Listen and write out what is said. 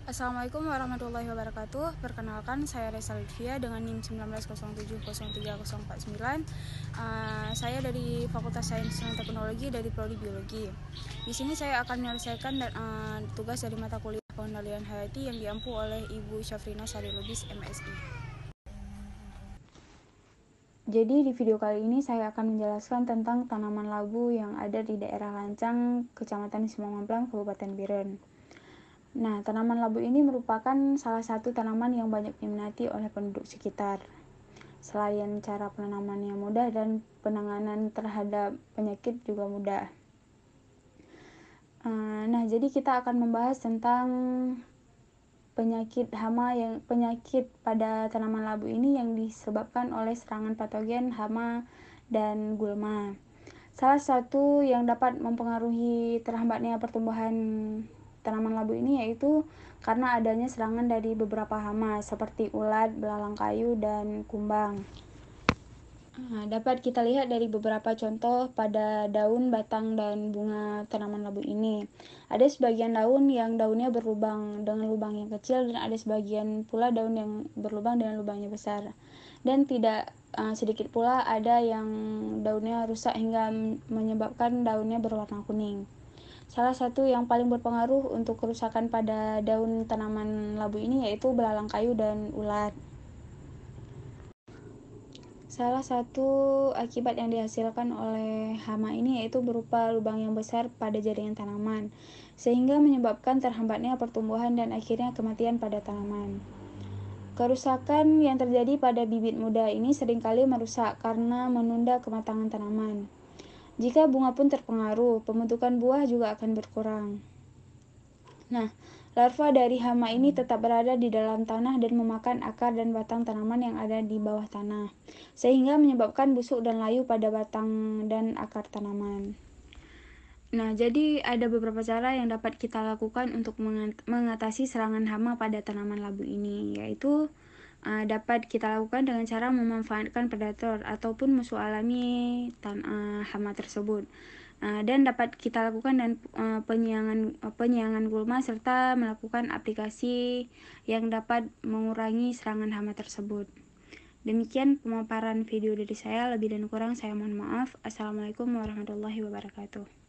Assalamualaikum warahmatullahi wabarakatuh. Perkenalkan, saya Resa Lutfia dengan NIM 1907030449. Saya dari Fakultas Sains dan Teknologi dari Prodi Biologi. Di sini saya akan menyelesaikan tugas dari mata kuliah pengendalian hayati yang diampu oleh Ibu Syafrina Sari Lubis, MSI. Jadi di video kali ini saya akan menjelaskan tentang tanaman labu yang ada di daerah Lancang, Kecamatan Simalungun, Kabupaten Biren. Nah, tanaman labu ini merupakan salah satu tanaman yang banyak diminati oleh penduduk sekitar. Selain cara penanamannya mudah dan penanganan terhadap penyakit juga mudah. Nah, jadi kita akan membahas tentang penyakit pada tanaman labu ini yang disebabkan oleh serangan patogen hama dan gulma. Salah satu yang dapat mempengaruhi terhambatnya pertumbuhan tanaman labu ini yaitu karena adanya serangan dari beberapa hama seperti ulat, belalang kayu, dan kumbang. Dapat kita lihat dari beberapa contoh pada daun, batang, dan bunga tanaman labu ini. Ada sebagian daun yang daunnya berlubang dengan lubang yang kecil, dan ada sebagian pula daun yang berlubang dengan lubangnya besar. Dan tidak sedikit pula ada yang daunnya rusak hingga menyebabkan daunnya berwarna kuning. Salah satu yang paling berpengaruh untuk kerusakan pada daun tanaman labu ini yaitu belalang kayu dan ulat. Salah satu akibat yang dihasilkan oleh hama ini yaitu berupa lubang yang besar pada jaringan tanaman, sehingga menyebabkan terhambatnya pertumbuhan dan akhirnya kematian pada tanaman. Kerusakan yang terjadi pada bibit muda ini seringkali merusak karena menunda kematangan tanaman. Jika bunga pun terpengaruh, pembentukan buah juga akan berkurang. Nah, larva dari hama ini tetap berada di dalam tanah dan memakan akar dan batang tanaman yang ada di bawah tanah, sehingga menyebabkan busuk dan layu pada batang dan akar tanaman. Nah, jadi ada beberapa cara yang dapat kita lakukan untuk mengatasi serangan hama pada tanaman labu ini, yaitu dapat kita lakukan dengan cara memanfaatkan predator ataupun musuh alami hama tersebut. Dan dapat kita lakukan dan penyiangan gulma serta melakukan aplikasi yang dapat mengurangi serangan hama tersebut. Demikian pemaparan video dari saya, lebih dan kurang saya mohon maaf. Assalamualaikum warahmatullahi wabarakatuh.